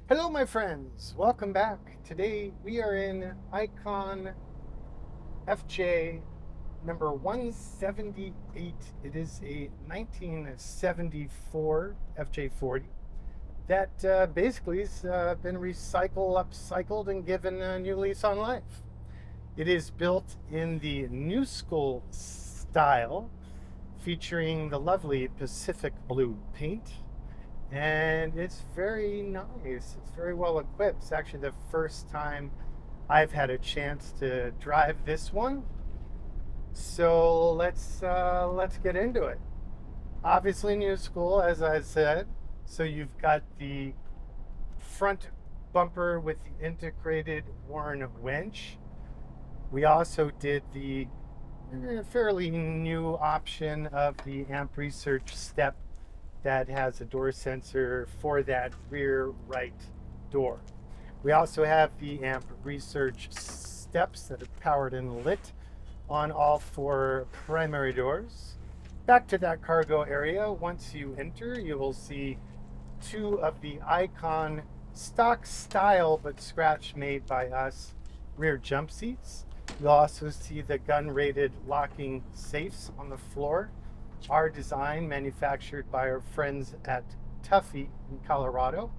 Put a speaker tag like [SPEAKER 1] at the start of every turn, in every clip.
[SPEAKER 1] Hello, my friends. Welcome back. Today we are in Icon FJ number 178. It is a 1974 FJ40 that basically has been upcycled, and given a new lease on life. It is built in the new school style, featuring the lovely Pacific blue paint, and it's very nice. It's very well equipped. It's actually the first time I've had a chance to drive this one. So let's get into it. Obviously, new school, as I said. So you've got the front bumper with the integrated Warren winch. We also did the fairly new option of the amp research step that has a door sensor for that rear right door. We also have the amp research steps that are powered and lit on all four primary doors. Back to that cargo area, once you enter, you will see two of the Icon stock style but scratch made by us rear jump seats. You'll also see the gun rated locking safes on the floor. Our design, manufactured by our friends at Tuffy in Colorado.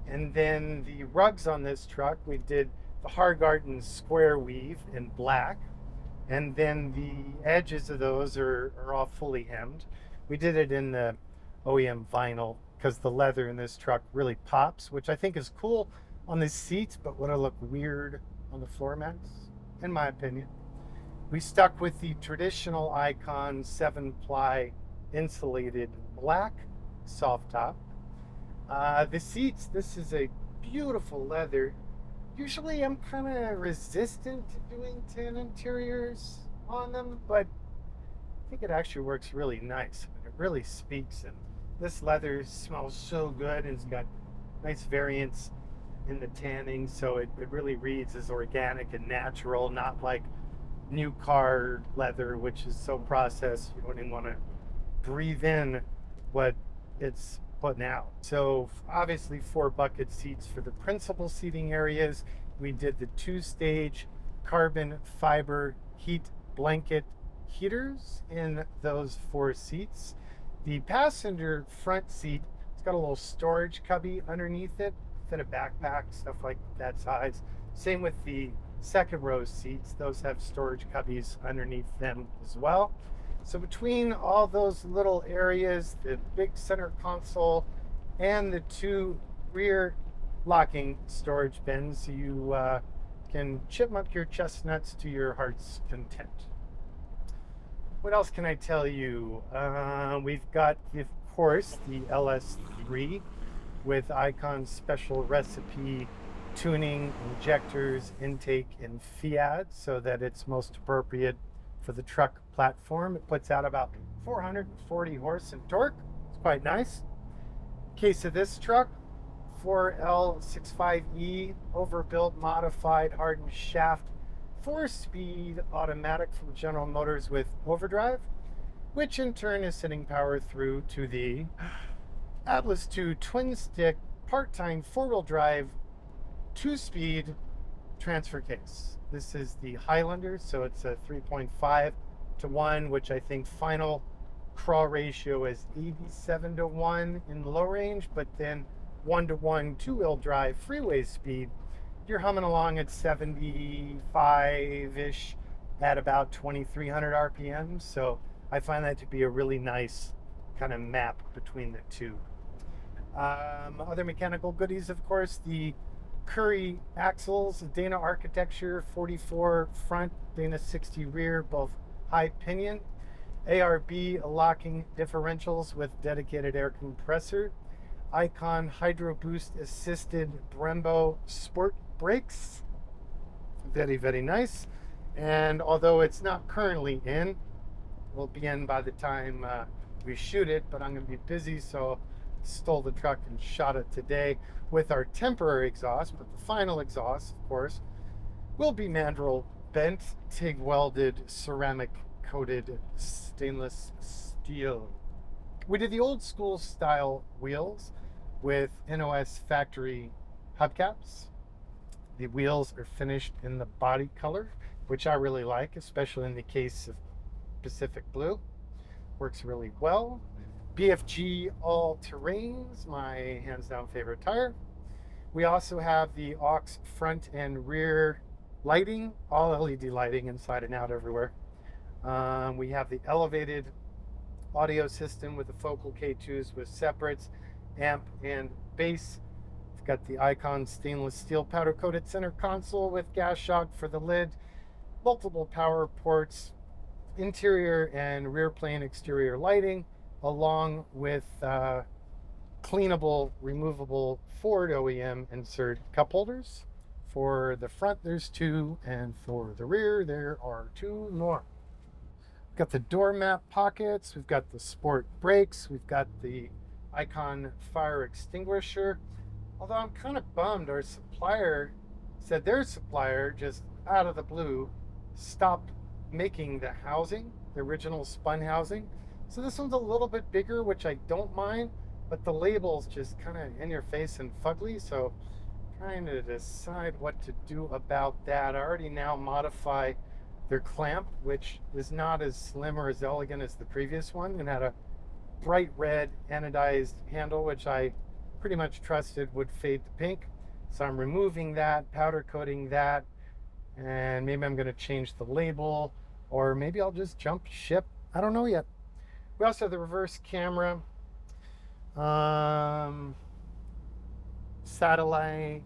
[SPEAKER 1] And then the rugs on this truck, we did the Hargarten square weave in black. And then the edges of those are all fully hemmed. We did it in the OEM vinyl because the leather in this truck really pops, which I think is cool on the seats, but would have looked weird on the floor mats, in my opinion. We stuck with the traditional Icon 7-ply insulated black soft top. The seats, this is a beautiful leather. Usually I'm kind of resistant to doing tan interiors on them, but I think it actually works really nice. It really speaks, and this leather smells so good, and it's got nice variance in the tanning, so it really reads as organic and natural, not like new car leather, which is so processed you don't even want to breathe in what it's putting out. So obviously 4 bucket seats for the principal seating areas. We did the 2-stage carbon fiber heat blanket heaters in those 4 seats. The passenger front seat, it's got a little storage cubby underneath it, fit a backpack, stuff like that size. Same with the second row seats, those have storage cubbies underneath them as well. So between all those little areas, the big center console and the 2 rear locking storage bins, you can chipmunk your chestnuts to your heart's content. What else can I tell you? We've got, of course, the LS3 with Icon special recipe tuning, injectors, intake, and Fiat so that it's most appropriate for the truck platform. It puts out about 440 horse and torque. It's quite nice. Case of this truck, 4L65E, overbuilt, modified, hardened shaft, 4-speed automatic from General Motors with overdrive, which in turn is sending power through to the Atlas 2 twin stick part-time 4-wheel drive 2-speed transfer case. This is the Highlander, so it's a 3.5 to 1, which I think final crawl ratio is 87 to 1 in low range, but then 1 to 1 2-wheel drive freeway speed, you're humming along at 75-ish at about 2,300 RPM. So I find that to be a really nice kind of map between the two. Other mechanical goodies, of course, the Curry axles, Dana architecture, 44 front, Dana 60 rear, both high pinion, ARB locking differentials with dedicated air compressor, Icon Hydro Boost assisted Brembo sport brakes, very, very nice. And although it's not currently in, will be in by the time we shoot it, but I'm going to be busy, so stole the truck and shot it today with our temporary exhaust. But the final exhaust, of course, will be mandrel bent, TIG welded, ceramic coated stainless steel. We did the old school style wheels with NOS factory hubcaps. The wheels are finished in the body color, which I really like, especially in the case of Pacific Blue. Works really well. BFG all-terrains, my hands-down favorite tire. We also have the aux front and rear lighting, all LED lighting inside and out everywhere. We have the elevated audio system with the focal K2s with separates, amp, and bass. It's got the Icon stainless steel powder coated center console with gas shock for the lid, multiple power ports, interior and rear plane exterior lighting, along with cleanable, removable Ford OEM insert cup holders. For the front, there's 2, and for the rear, there are 2 more. We've got the door mat pockets, we've got the sport brakes, we've got the Icon fire extinguisher. Although I'm kind of bummed, our supplier said their supplier just out of the blue stopped making the housing, the original spun housing. So this one's a little bit bigger, which I don't mind, but the label's just kind of in your face and fugly, so trying to decide what to do about that. I already now modify their clamp, which is not as slim or as elegant as the previous one, and had a bright red anodized handle, which I pretty much trusted would fade to pink. So I'm removing that, powder coating that, and maybe I'm going to change the label, or maybe I'll just jump ship. I don't know yet. We also have the reverse camera, satellite,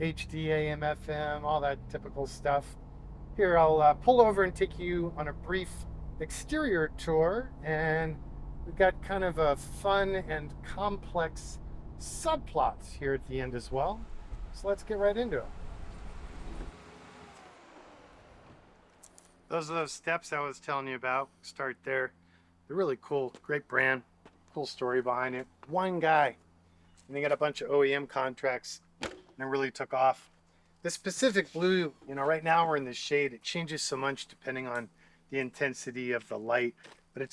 [SPEAKER 1] HD, AM, FM, all that typical stuff. Here, I'll pull over and take you on a brief exterior tour, and we've got kind of a fun and complex subplots here at the end as well. So let's get right into it. Those are those steps I was telling you about. Start there. They're really cool. Great brand. Cool story behind it. One guy. And they got a bunch of OEM contracts. And it really took off. This Pacific Blue, right now we're in the shade. It changes so much depending on the intensity of the light. But it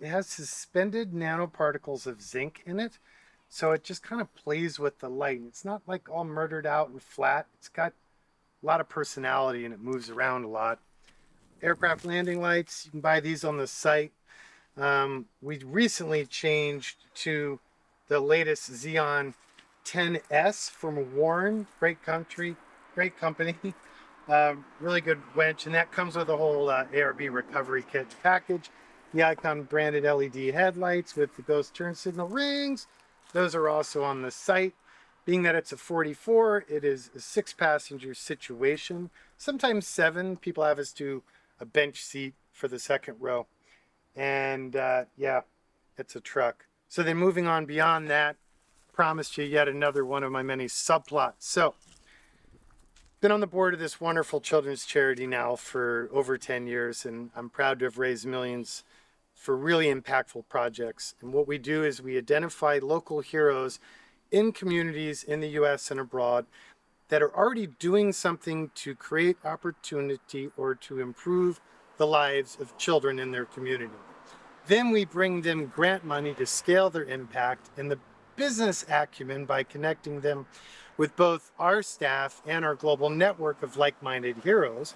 [SPEAKER 1] has suspended nanoparticles of zinc in it. So it just kind of plays with the light. It's not like all murdered out and flat. It's got a lot of personality and it moves around a lot. Aircraft landing lights, you can buy these on the site. We recently changed to the latest Xeon 10S from Warren. Great company. Really good winch, and that comes with a whole ARB recovery kit package. The Icon branded LED headlights with the ghost turn signal rings. Those are also on the site. Being that it's a 44, it is a 6-passenger situation. Sometimes 7. People have us do a bench seat for the second row. And yeah, it's a truck. So then moving on beyond that, promised you yet another one of my many subplots. So, been on the board of this wonderful children's charity now for over 10 years, and I'm proud to have raised millions for really impactful projects. And what we do is we identify local heroes in communities in the US and abroad that are already doing something to create opportunity or to improve the lives of children in their community. Then we bring them grant money to scale their impact and the business acumen by connecting them with both our staff and our global network of like-minded heroes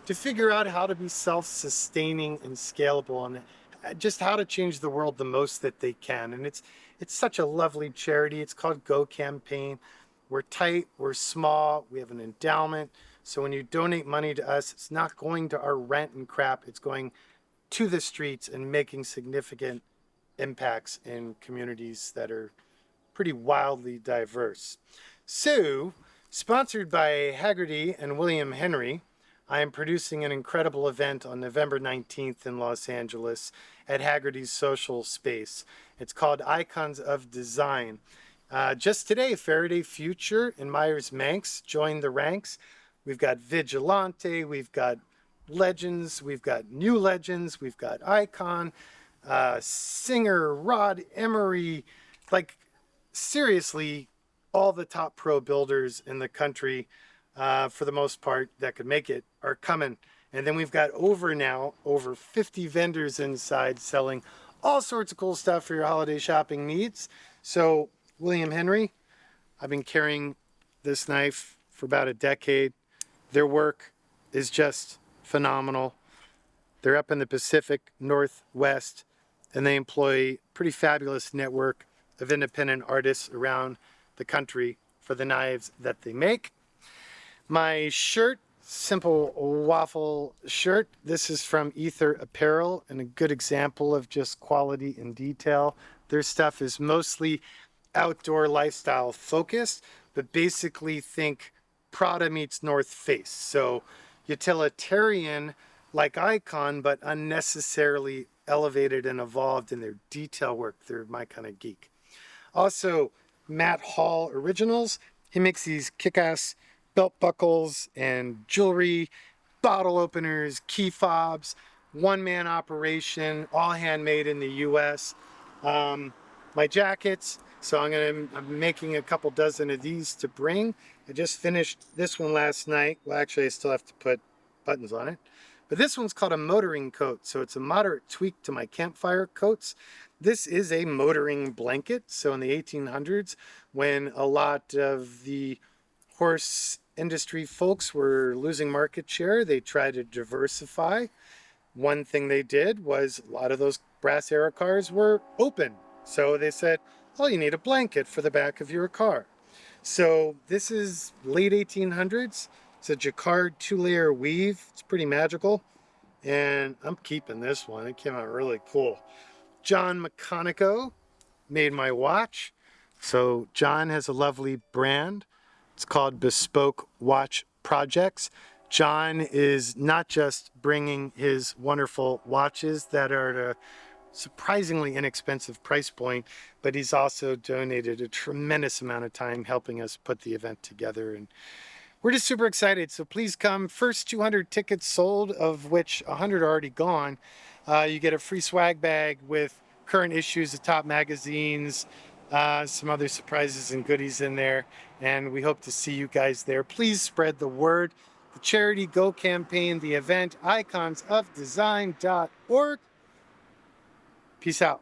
[SPEAKER 1] to figure out how to be self-sustaining and scalable and just how to change the world the most that they can. And it's such a lovely charity. It's called Go Campaign. We're tight, we're small, we have an endowment. So when you donate money to us, it's not going to our rent and crap. It's going to the streets and making significant impacts in communities that are pretty wildly diverse. So, sponsored by Haggerty and William Henry, I am producing an incredible event on November 19th in Los Angeles at Haggerty's social space. It's called Icons of Design. Just today, Faraday Future and Myers Manx joined the ranks. We've got Vigilante, we've got Legends, we've got New Legends, we've got Icon, Singer, Rod Emery, like seriously, all the top pro builders in the country, for the most part, that could make it are coming. And then we've got over 50 vendors inside selling all sorts of cool stuff for your holiday shopping needs. So William Henry, I've been carrying this knife for about a decade. Their work is just phenomenal. They're up in the Pacific Northwest, and they employ a pretty fabulous network of independent artists around the country for the knives that they make. My shirt, simple waffle shirt. This is from Ether Apparel, and a good example of just quality and detail. Their stuff is mostly outdoor lifestyle focused, but basically think Prada meets North Face. So utilitarian like Icon, but unnecessarily elevated and evolved in their detail work. They're my kind of geek. Also, Matt Hall Originals. He makes these kick-ass belt buckles and jewelry, bottle openers, key fobs, one-man operation, all handmade in the US. My jackets, so I'm making a couple dozen of these to bring. I just finished this one last night. Well, actually, I still have to put buttons on it. But this one's called a motoring coat, so it's a moderate tweak to my campfire coats. This is a motoring blanket. So in the 1800s, when a lot of the horse industry folks were losing market share, they tried to diversify. One thing they did was a lot of those brass era cars were open. So they said, oh, you need a blanket for the back of your car. So this is late 1800s. It's a jacquard 2-layer weave. It's pretty magical. And I'm keeping this one. It came out really cool. John McConico made my watch. So John has a lovely brand. It's called Bespoke Watch Projects. John is not just bringing his wonderful watches that are at a surprisingly inexpensive price point, but he's also donated a tremendous amount of time helping us put the event together. And we're just super excited. So please come. First 200 tickets sold, of which 100 are already gone. You get a free swag bag with current issues of top magazines, some other surprises and goodies in there. And we hope to see you guys there. Please spread the word. The Charity Go campaign, the event, iconsofdesign.org. Peace out.